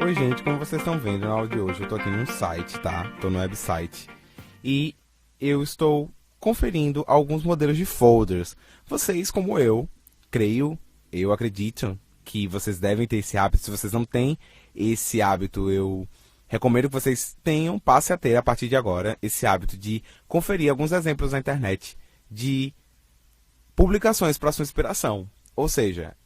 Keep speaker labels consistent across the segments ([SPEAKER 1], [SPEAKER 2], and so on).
[SPEAKER 1] Oi gente, como vocês estão vendo na aula de hoje, eu estou aqui num site, tá? Estou no website e eu estou conferindo alguns modelos de folders. Vocês, como eu, eu acredito que vocês devem ter esse hábito. Se vocês não têm esse hábito, eu recomendo que vocês passe a ter a partir de agora esse hábito de conferir alguns exemplos na internet de publicações para sua inspiração. Ou seja,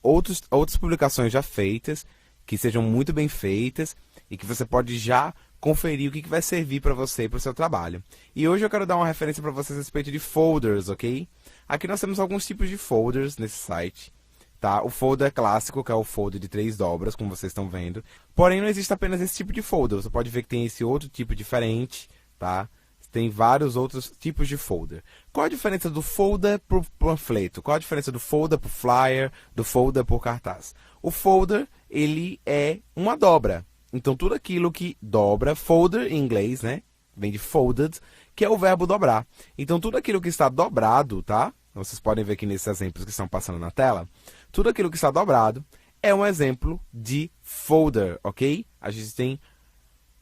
[SPEAKER 1] outras publicações já feitas, que sejam muito bem feitas e que você pode já conferir o que vai servir para você e para o seu trabalho. E hoje eu quero dar uma referência para vocês a respeito de folders, ok? Aqui nós temos alguns tipos de folders nesse site. Tá? O folder clássico, que é o folder de 3 dobras, como vocês estão vendo. Porém, não existe apenas esse tipo de folder. Você pode ver que tem esse outro tipo diferente, tá? Tem vários outros tipos de folder. Qual a diferença do folder para o panfleto? Qual a diferença do folder para o flyer, do folder para o cartaz? O folder, ele é uma dobra. Então, tudo aquilo que dobra, folder em inglês, né? Vem de folded, que é o verbo dobrar. Então, tudo aquilo que está dobrado, tá? Vocês podem ver aqui nesses exemplos que estão passando na tela. Tudo aquilo que está dobrado é um exemplo de folder, ok? A gente tem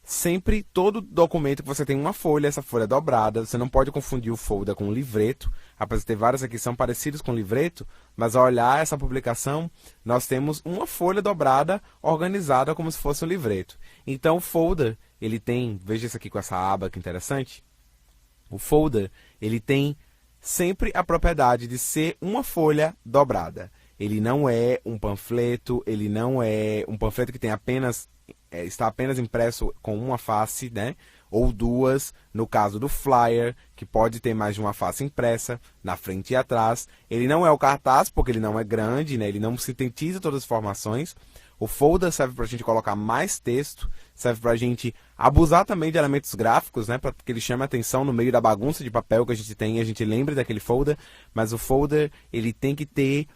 [SPEAKER 1] sempre, todo documento que você tem uma folha, essa folha é dobrada. Você não pode confundir o folder com o livreto. Apesar de ter vários aqui que são parecidos com o livreto, mas ao olhar essa publicação, nós temos uma folha dobrada, organizada como se fosse um livreto. Então o folder, ele tem, veja isso aqui com essa aba que interessante. O folder, ele tem sempre a propriedade de ser uma folha dobrada. Ele não é um panfleto, ele não é um panfleto que tem está apenas impresso com uma face, né? Ou duas, no caso do flyer, que pode ter mais de uma face impressa, na frente e atrás. Ele não é o cartaz, porque ele não é grande, né? Ele não sintetiza todas as informações. O folder serve para a gente colocar mais texto, serve para a gente abusar também de elementos gráficos, né? Para que ele chame a atenção no meio da bagunça de papel que a gente tem, e a gente lembre daquele folder. Mas o folder, ele tem que ter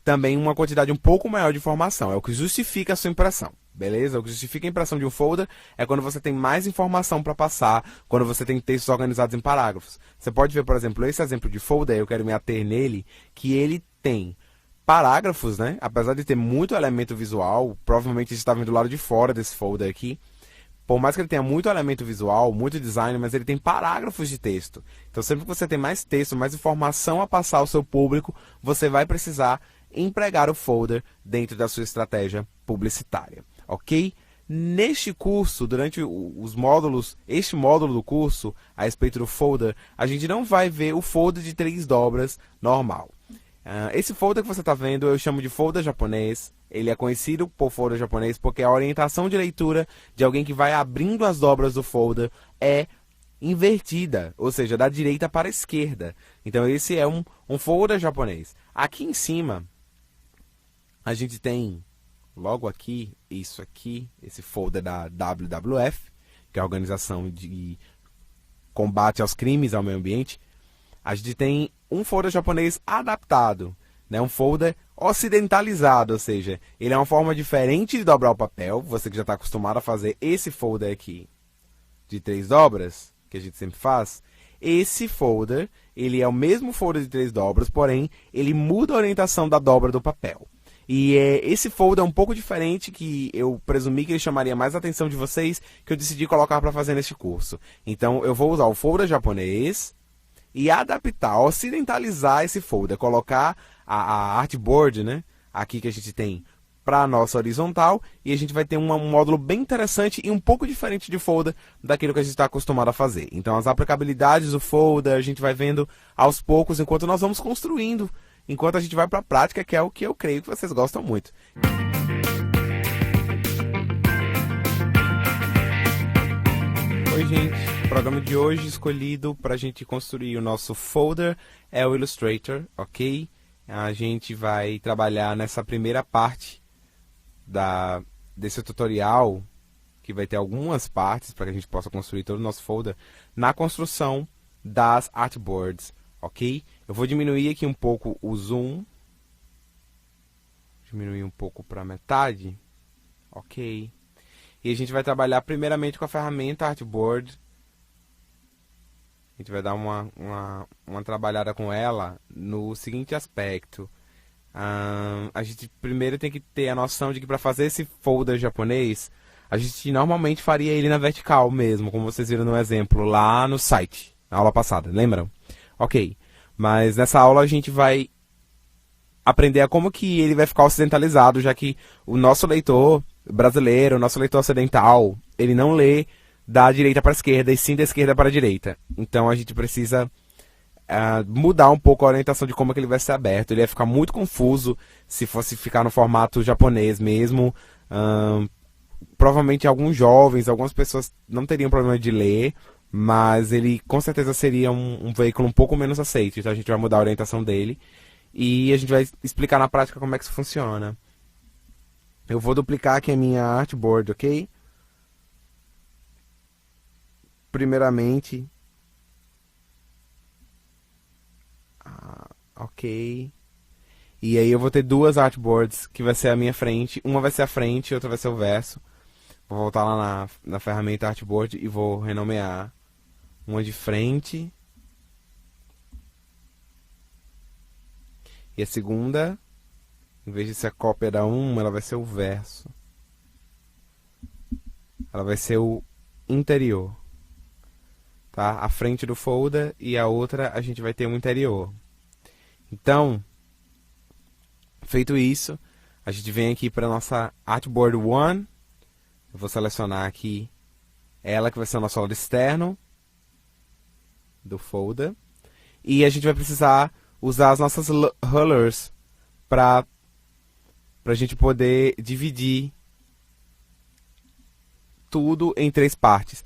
[SPEAKER 1] também uma quantidade um pouco maior de informação. É o que justifica a sua impressão. Beleza? O que justifica a impressão de um folder é quando você tem mais informação para passar, quando você tem textos organizados em parágrafos. Você pode ver, por exemplo, esse exemplo de folder, eu quero me ater nele, que ele tem parágrafos, né? Apesar de ter muito elemento visual, provavelmente você está vendo do lado de fora desse folder aqui. Por mais que ele tenha muito elemento visual, muito design, mas ele tem parágrafos de texto. Então, sempre que você tem mais texto, mais informação a passar ao seu público, você vai precisar empregar o folder dentro da sua estratégia publicitária. Ok? Neste curso, durante este módulo do curso, a respeito do folder, a gente não vai ver o folder de 3 dobras normal. Esse folder que você está vendo, eu chamo de folder japonês. Ele é conhecido por folder japonês porque a orientação de leitura de alguém que vai abrindo as dobras do folder é invertida, ou seja, da direita para a esquerda. Então esse é um folder japonês. Aqui em cima, a gente tem, logo aqui, isso aqui, esse folder da WWF, que é a Organização de Combate aos Crimes ao Meio Ambiente. A gente tem um folder japonês adaptado, né? Um folder ocidentalizado, ou seja, ele é uma forma diferente de dobrar o papel. Você que já está acostumado a fazer esse folder aqui de 3 dobras, que a gente sempre faz, esse folder, ele é o mesmo folder de 3 dobras, porém, ele muda a orientação da dobra do papel. E esse folder é um pouco diferente, que eu presumi que ele chamaria mais a atenção de vocês, que eu decidi colocar para fazer neste curso. Então, eu vou usar o folder japonês e adaptar, ocidentalizar esse folder, colocar a artboard, né, aqui que a gente tem para a nossa horizontal, e a gente vai ter um módulo bem interessante e um pouco diferente de folder daquilo que a gente está acostumado a fazer. Então, as aplicabilidades do folder a gente vai vendo aos poucos, enquanto nós vamos construindo, enquanto a gente vai para a prática, que é o que eu creio que vocês gostam muito. Oi, gente. O programa de hoje escolhido para a gente construir o nosso folder é o Illustrator, ok? A gente vai trabalhar nessa primeira parte desse tutorial, que vai ter algumas partes para que a gente possa construir todo o nosso folder, na construção das artboards, ok? Eu vou diminuir aqui um pouco o zoom, diminuir um pouco para metade, ok? E a gente vai trabalhar primeiramente com a ferramenta Artboard. A gente vai dar uma trabalhada com ela no seguinte aspecto. A gente primeiro tem que ter a noção de que para fazer esse folder japonês, a gente normalmente faria ele na vertical mesmo, como vocês viram no exemplo lá no site, na aula passada, lembram? Ok, mas nessa aula a gente vai aprender a como que ele vai ficar ocidentalizado, já que o nosso leitor brasileiro, o nosso leitor ocidental, ele não lê da direita para a esquerda e sim da esquerda para a direita. Então a gente precisa mudar um pouco a orientação de como é que ele vai ser aberto. Ele vai ficar muito confuso se fosse ficar no formato japonês mesmo. Provavelmente alguns jovens, algumas pessoas não teriam problema de ler, mas ele com certeza seria um veículo um pouco menos aceito. Então a gente vai mudar a orientação dele e a gente vai explicar na prática como é que isso funciona. Eu vou duplicar aqui a minha artboard, ok? Primeiramente, ok. E aí eu vou ter duas artboards que vai ser a minha frente. Uma vai ser a frente e outra vai ser o verso. Vou voltar lá na ferramenta artboard e vou renomear uma de frente. E a segunda, em vez de ser a cópia da uma, ela vai ser o verso. Ela vai ser o interior. Tá? A frente do folder e a outra a gente vai ter um interior. Então, feito isso, a gente vem aqui para a nossa Artboard 1. Eu vou selecionar aqui ela que vai ser o nosso lado externo do folder. E a gente vai precisar usar as nossas rulers para a gente poder dividir tudo em 3 partes.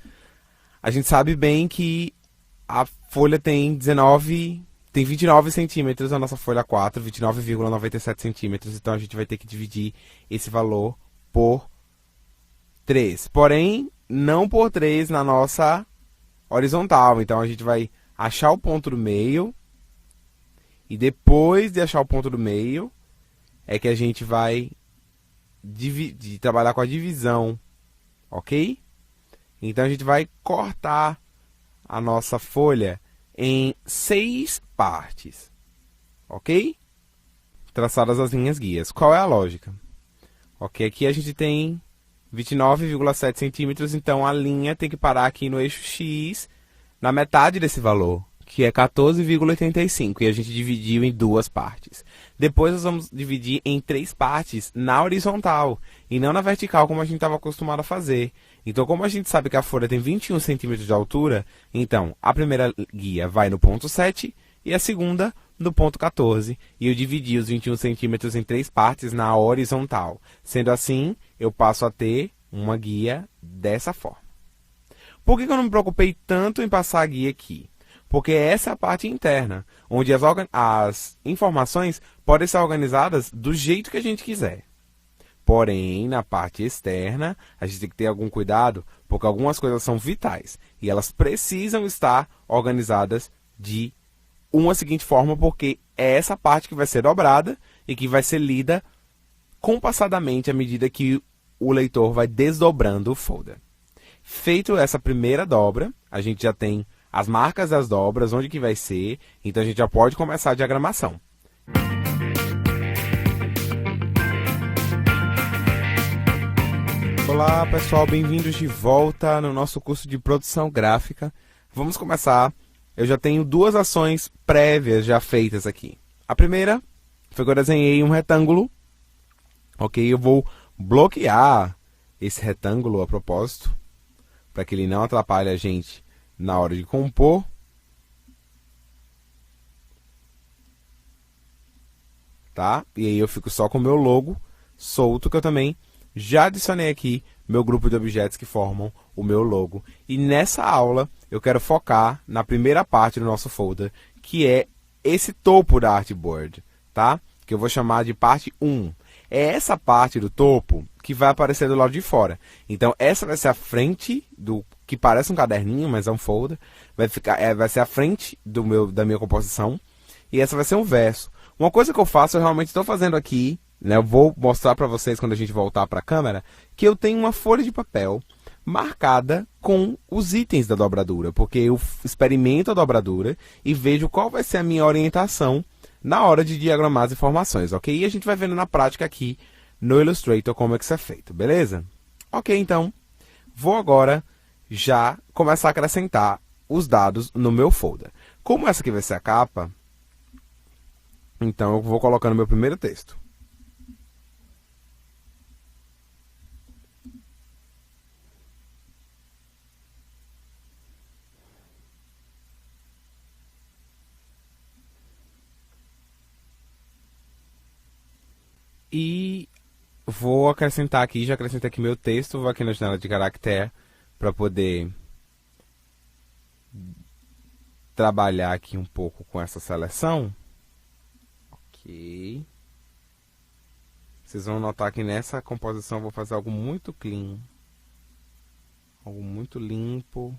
[SPEAKER 1] A gente sabe bem que a folha tem 29 centímetros, a nossa folha 4, 29,97 centímetros. Então a gente vai ter que dividir esse valor por 3. Porém, não por 3 na nossa horizontal. Então a gente vai achar o ponto do meio. E depois de achar o ponto do meio, é que a gente vai trabalhar com a divisão. Ok? Então a gente vai cortar a nossa folha em 6 partes, ok? Traçadas as linhas guias. Qual é a lógica? Ok, aqui a gente tem 29,7 centímetros, então a linha tem que parar aqui no eixo X, na metade desse valor, que é 14,85, e a gente dividiu em 2 partes. Depois nós vamos dividir em 3 partes na horizontal, e não na vertical, como a gente estava acostumado a fazer. Então, como a gente sabe que a folha tem 21 centímetros de altura, então a primeira guia vai no ponto 7 e a segunda no ponto 14. E eu dividi os 21 centímetros em 3 partes na horizontal. Sendo assim, eu passo a ter uma guia dessa forma. Por que eu não me preocupei tanto em passar a guia aqui? Porque essa é a parte interna, onde as informações podem ser organizadas do jeito que a gente quiser. Porém, na parte externa, a gente tem que ter algum cuidado, porque algumas coisas são vitais. E elas precisam estar organizadas de uma seguinte forma, porque é essa parte que vai ser dobrada e que vai ser lida compassadamente à medida que o leitor vai desdobrando o folder. Feito essa primeira dobra, a gente já tem as marcas das dobras, onde que vai ser, então a gente já pode começar a diagramação. Olá pessoal, bem-vindos de volta no nosso curso de produção gráfica. Vamos começar. Eu já tenho 2 ações prévias já feitas aqui. A primeira foi que eu desenhei um retângulo. Ok, eu vou bloquear esse retângulo a propósito, para que ele não atrapalhe a gente na hora de compor. Tá? E aí eu fico só com o meu logo solto, que eu também já adicionei aqui meu grupo de objetos que formam o meu logo. E nessa aula eu quero focar na primeira parte do nosso folder, que é esse topo da artboard, tá? Que eu vou chamar de parte 1. É essa parte do topo que vai aparecer do lado de fora. Então essa vai ser a frente do que parece um caderninho, mas é um folder. Vai ser a frente da minha composição. E essa vai ser um verso. Uma coisa que eu faço, eu realmente estou fazendo aqui, né? Eu vou mostrar para vocês quando a gente voltar para a câmera, que eu tenho uma folha de papel marcada com os itens da dobradura, porque eu experimento a dobradura e vejo qual vai ser a minha orientação na hora de diagramar as informações, ok? E a gente vai vendo na prática aqui no Illustrator como é que isso é feito, beleza? Ok, então, vou agora já começar a acrescentar os dados no meu folder. Como essa aqui vai ser a capa, então eu vou colocando meu primeiro texto. E vou acrescentar aqui, já acrescentei aqui meu texto, vou aqui na janela de caractere para poder trabalhar aqui um pouco com essa seleção. Ok. Vocês vão notar que nessa composição eu vou fazer algo muito clean. Algo muito limpo.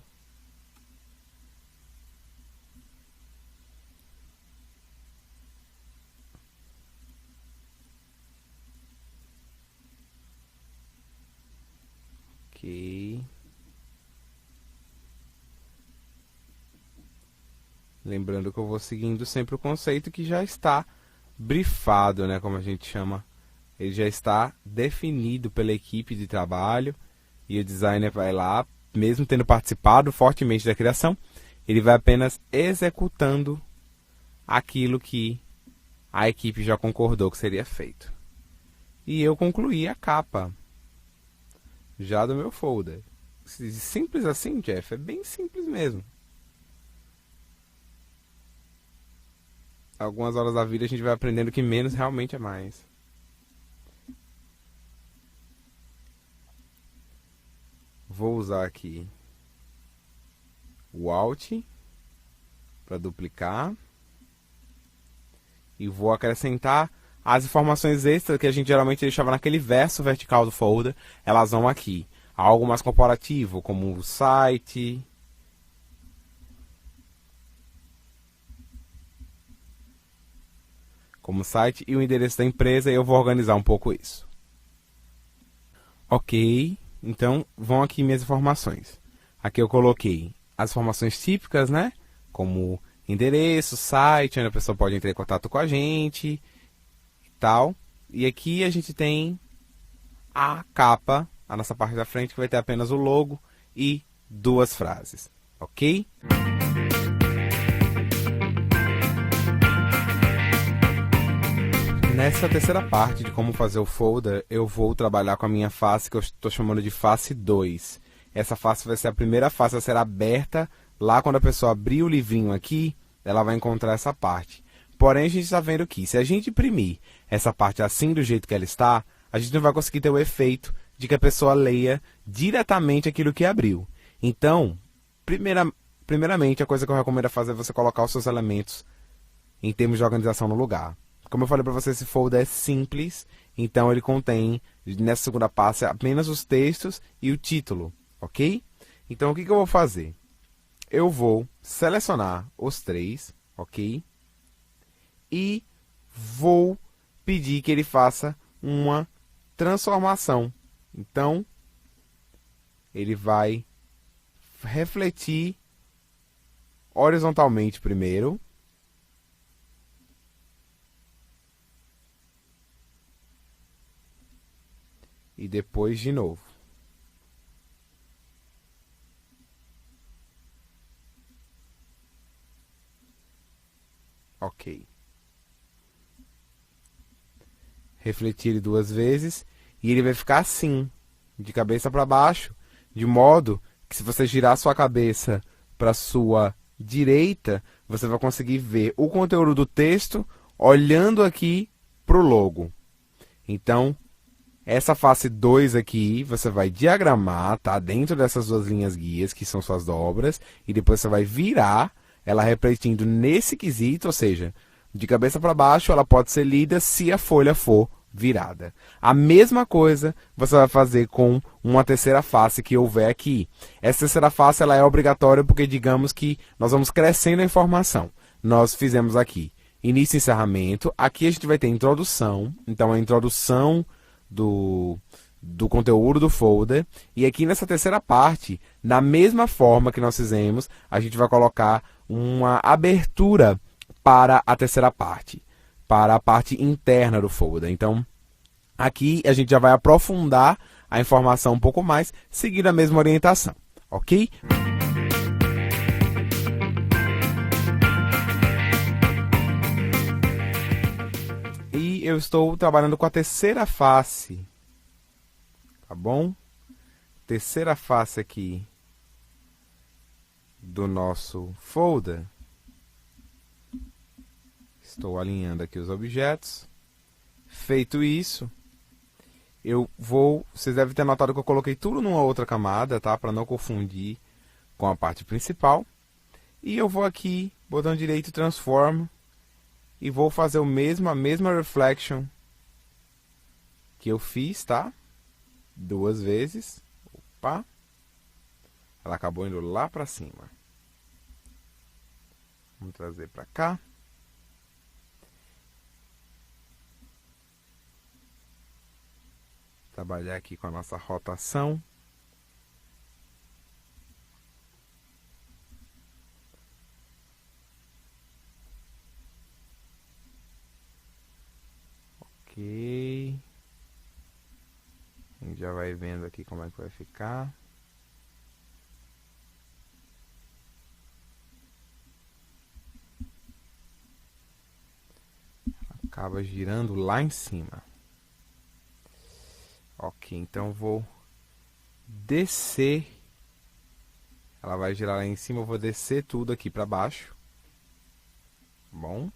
[SPEAKER 1] Ok. Lembrando que eu vou seguindo sempre o conceito que já está brifado, né, como a gente chama. Ele já está definido pela equipe de trabalho e o designer vai lá, mesmo tendo participado fortemente da criação, ele vai apenas executando aquilo que a equipe já concordou que seria feito. E eu concluí a capa já do meu folder. Simples assim, Jeff? É bem simples mesmo. Algumas horas da vida a gente vai aprendendo que menos realmente é mais. Vou usar aqui o Alt para duplicar. E vou acrescentar as informações extras que a gente geralmente deixava naquele verso vertical do folder. Elas vão aqui. Algo mais corporativo, como o site. Como site e o endereço da empresa. E eu vou organizar um pouco isso. Ok. Então, vão aqui minhas informações. Aqui eu coloquei as informações típicas, né? Como endereço, site, onde a pessoa pode entrar em contato com a gente e tal. E aqui a gente tem a capa, a nossa parte da frente, que vai ter apenas o logo e duas frases, ok? Nessa terceira parte de como fazer o folder, eu vou trabalhar com a minha face, que eu estou chamando de face 2. Essa face vai ser a primeira face a ser aberta. Lá quando a pessoa abrir o livrinho aqui, ela vai encontrar essa parte. Porém, a gente está vendo que se a gente imprimir essa parte assim do jeito que ela está, a gente não vai conseguir ter o efeito de que a pessoa leia diretamente aquilo que abriu. Então, primeiramente, a coisa que eu recomendo é fazer você colocar os seus elementos em termos de organização no lugar. Como eu falei para você, esse folder é simples, então ele contém, nessa segunda parte, apenas os textos e o título, ok? Então, o que eu vou fazer? Eu vou selecionar os três, ok? E vou pedir que ele faça uma transformação. Então, ele vai refletir horizontalmente primeiro. E depois de novo. Ok. Refletir ele duas vezes. E ele vai ficar assim, de cabeça para baixo. De modo que se você girar sua cabeça para sua direita, você vai conseguir ver o conteúdo do texto olhando aqui para o logo. Então, essa face 2 aqui, você vai diagramar, tá? Dentro dessas duas linhas guias, que são suas dobras, e depois você vai virar ela refletindo nesse quesito, ou seja, de cabeça para baixo, ela pode ser lida se a folha for virada. A mesma coisa você vai fazer com uma terceira face que houver aqui. Essa terceira face ela é obrigatória porque, digamos que nós vamos crescendo a informação. Nós fizemos aqui início e encerramento. Aqui a gente vai ter introdução, então a introdução do conteúdo do folder, e aqui nessa terceira parte, da mesma forma que nós fizemos, a gente vai colocar uma abertura para a terceira parte. para a parte interna do folder. Então, aqui a gente já vai aprofundar a informação um pouco mais, seguindo a mesma orientação, ok? E eu estou trabalhando com a terceira face, tá bom? Terceira face aqui do nosso folder. Estou alinhando aqui os objetos. Feito isso, vocês devem ter notado que eu coloquei tudo numa outra camada, tá? Para não confundir com a parte principal. E eu vou aqui, botão direito, transform, e vou fazer a mesma reflection que eu fiz, tá? 2 vezes. Opa! Ela acabou indo lá para cima. Vamos trazer para cá. Trabalhar aqui com a nossa rotação. Ok. A gente já vai vendo aqui como é que vai ficar. Acaba girando lá em cima. Ok, então vou descer. Ela vai girar lá em cima, eu vou descer tudo aqui para baixo. Bom.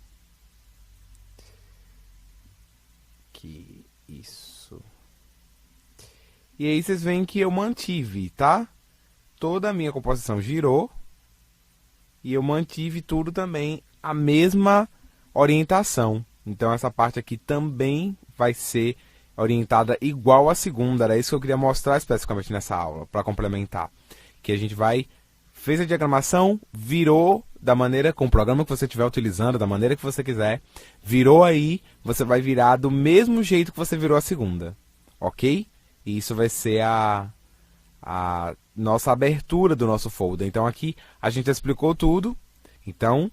[SPEAKER 1] Que isso. E aí vocês veem que eu mantive, tá? Toda a minha composição girou. E eu mantive tudo também a mesma orientação. Então essa parte aqui também vai ser orientada igual à segunda. Era isso que eu queria mostrar especificamente nessa aula, para complementar. Que a gente fez a diagramação, virou da maneira, com o programa que você estiver utilizando, da maneira que você quiser, virou aí, você vai virar do mesmo jeito que você virou a segunda, ok? E isso vai ser a nossa abertura do nosso folder. Então aqui a gente explicou tudo, então,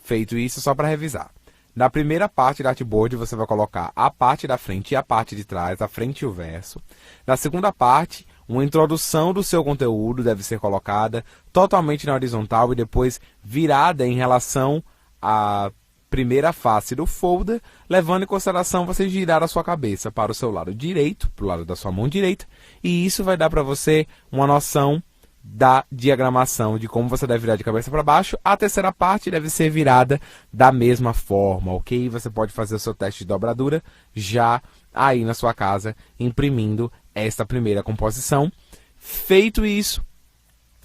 [SPEAKER 1] feito isso, só para revisar. Na primeira parte da artboard, você vai colocar a parte da frente e a parte de trás, a frente e o verso. Na segunda parte, uma introdução do seu conteúdo deve ser colocada totalmente na horizontal e depois virada em relação à primeira face do folder, levando em consideração você girar a sua cabeça para o seu lado direito, para o lado da sua mão direita, e isso vai dar para você uma noção da diagramação, de como você deve virar de cabeça para baixo. A terceira parte deve ser virada da mesma forma, ok? Você pode fazer o seu teste de dobradura já aí na sua casa, imprimindo esta primeira composição. Feito isso,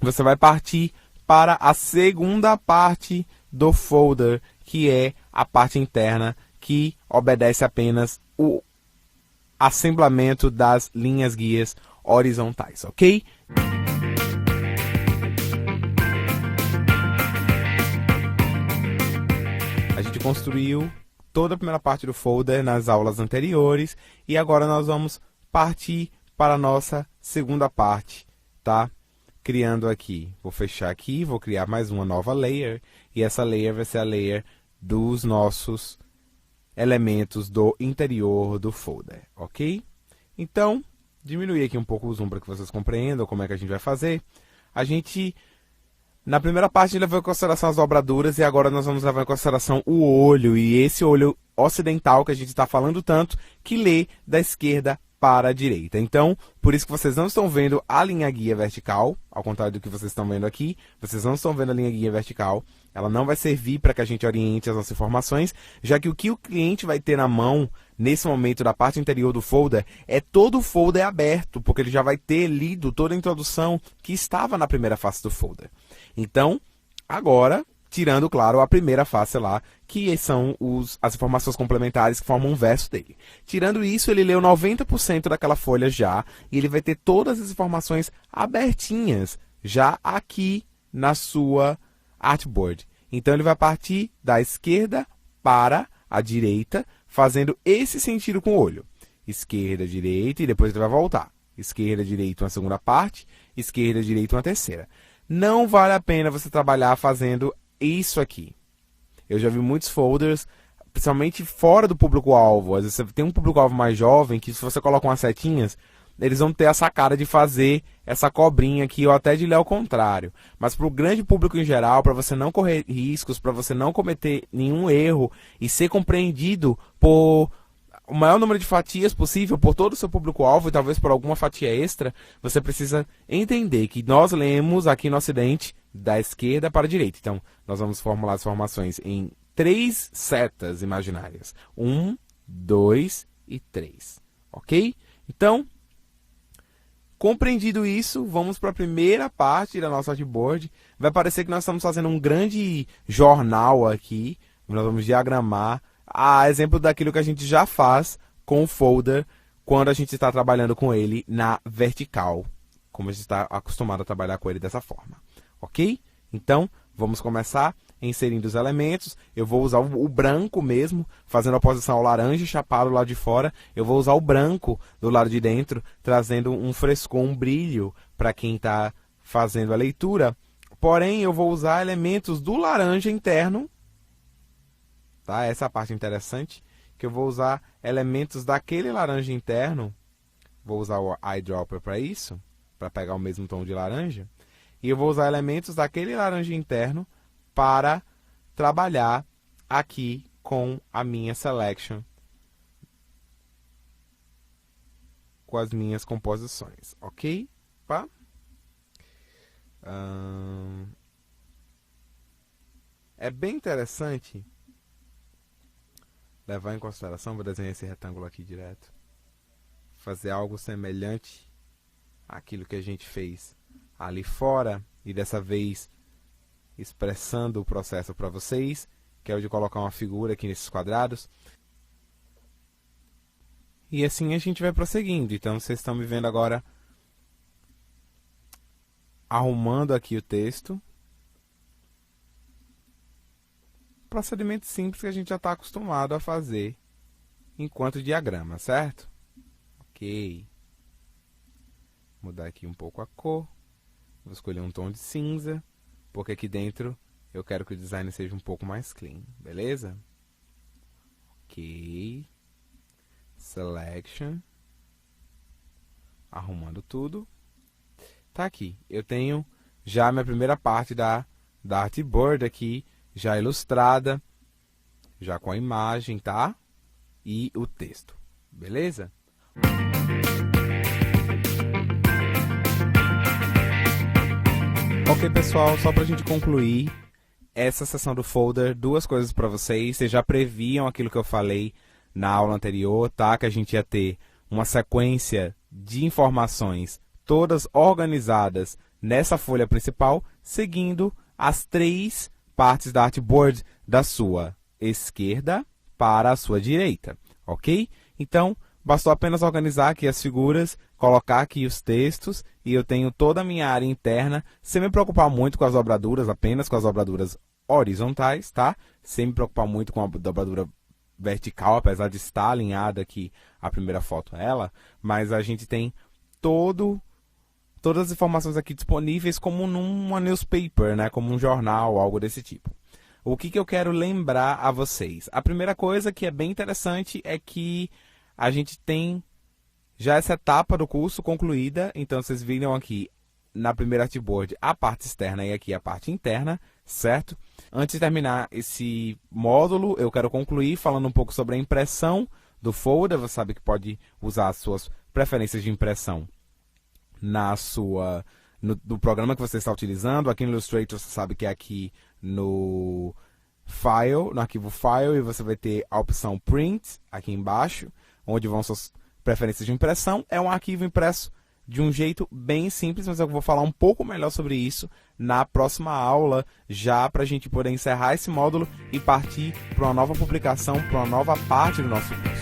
[SPEAKER 1] você vai partir para a segunda parte do folder, que é a parte interna, que obedece apenas o assemblamento das linhas guias horizontais, ok? A gente construiu toda a primeira parte do folder nas aulas anteriores e agora nós vamos partir para a nossa segunda parte, tá? Criando aqui, vou fechar aqui, vou criar mais uma nova layer e essa layer vai ser a layer dos nossos elementos do interior do folder, ok? Então, diminuir aqui um pouco o zoom para que vocês compreendam como é que a gente vai fazer. Na primeira parte, a gente levou em consideração as dobraduras e agora nós vamos levar em consideração o olho. E esse olho ocidental que a gente está falando tanto, que lê da esquerda para a direita. Então, por isso que vocês não estão vendo a linha guia vertical, ao contrário do que vocês estão vendo aqui. Vocês não estão vendo a linha guia vertical. Ela não vai servir para que a gente oriente as nossas informações, já que o cliente vai ter na mão, nesse momento da parte interior do folder, é todo o folder aberto, porque ele já vai ter lido toda a introdução que estava na primeira face do folder. Então, agora, tirando, claro, a primeira face lá, que são as informações complementares que formam um verso dele. Tirando isso, ele leu 90% daquela folha já, e ele vai ter todas as informações abertinhas, já aqui na sua artboard. Então, ele vai partir da esquerda para a direita, fazendo esse sentido com o olho. Esquerda, direita, e depois ele vai voltar. Esquerda, direita, uma segunda parte, esquerda, direita, uma terceira. Não vale a pena você trabalhar fazendo isso aqui. Eu já vi muitos folders principalmente fora do público-alvo. Às vezes você tem um público-alvo mais jovem que, se você coloca umas setinhas, eles vão ter essa cara de fazer essa cobrinha aqui ou até de ler ao contrário. Mas para o grande público em geral, para você não correr riscos, para você não cometer nenhum erro e ser compreendido por o maior número de fatias possível, por todo o seu público-alvo e talvez por alguma fatia extra, você precisa entender que nós lemos aqui no Ocidente da esquerda para a direita. Então, nós vamos formular as formações em 3 setas imaginárias. 1, 2 e 3. Ok? Então, compreendido isso, vamos para a primeira parte da nossa artboard. Vai parecer que nós estamos fazendo um grande jornal aqui. Nós vamos diagramar a exemplo daquilo que a gente já faz com o folder quando a gente está trabalhando com ele na vertical, como a gente está acostumado a trabalhar com ele dessa forma. Ok? Então, vamos começar inserindo os elementos. Eu vou usar o branco mesmo, fazendo oposição ao laranja chapado lá de fora. Eu vou usar o branco do lado de dentro, trazendo um frescor, um brilho para quem está fazendo a leitura. Porém, eu vou usar elementos do laranja interno. Tá? Essa é a parte interessante, que eu vou usar elementos daquele laranja interno. Vou usar o eyedropper para isso, para pegar o mesmo tom de laranja. E eu vou usar elementos daquele laranja interno para trabalhar aqui com a minha selection, com as minhas composições, ok? Pá? É bem interessante levar em consideração, vou desenhar esse retângulo aqui direto, fazer algo semelhante àquilo que a gente fez ali fora, e dessa vez expressando o processo para vocês, que é o de colocar uma figura aqui nesses quadrados. E assim a gente vai prosseguindo. Então vocês estão me vendo agora arrumando aqui o texto. Procedimento simples que a gente já está acostumado a fazer enquanto diagrama, certo? Ok. Mudar aqui um pouco a cor. Vou escolher um tom de cinza, porque aqui dentro eu quero que o design seja um pouco mais clean, beleza? Ok. Selection. Arrumando tudo. Tá aqui. Eu tenho já a minha primeira parte da artboard aqui, já ilustrada, já com a imagem, tá? E o texto, beleza? Ok, pessoal, só para a gente concluir essa sessão do folder, 2 coisas para vocês. Vocês já previam aquilo que eu falei na aula anterior, tá? Que a gente ia ter uma sequência de informações todas organizadas nessa folha principal, seguindo as 3 partes da artboard da sua esquerda para a sua direita, ok? Então, bastou apenas organizar aqui as figuras, colocar aqui os textos, e eu tenho toda a minha área interna, sem me preocupar muito com as dobraduras, apenas com as dobraduras horizontais, tá? Sem me preocupar muito com a dobradura vertical, apesar de estar alinhada aqui a primeira foto ela, mas a gente tem todas as informações aqui disponíveis como numa newspaper, né? Como um jornal, algo desse tipo. O que eu quero lembrar a vocês? A primeira coisa que é bem interessante é que a gente tem já essa etapa do curso concluída. Então, vocês viram aqui na primeira artboard a parte externa e aqui a parte interna, certo? Antes de terminar esse módulo, eu quero concluir falando um pouco sobre a impressão do folder. Você sabe que pode usar as suas preferências de impressão no programa que você está utilizando. Aqui no Illustrator, você sabe que é aqui no File, no arquivo File, e você vai ter a opção Print aqui embaixo, onde vão suas preferências de impressão. É um arquivo impresso de um jeito bem simples, mas eu vou falar um pouco melhor sobre isso na próxima aula, já para a gente poder encerrar esse módulo e partir para uma nova publicação, para uma nova parte do nosso curso.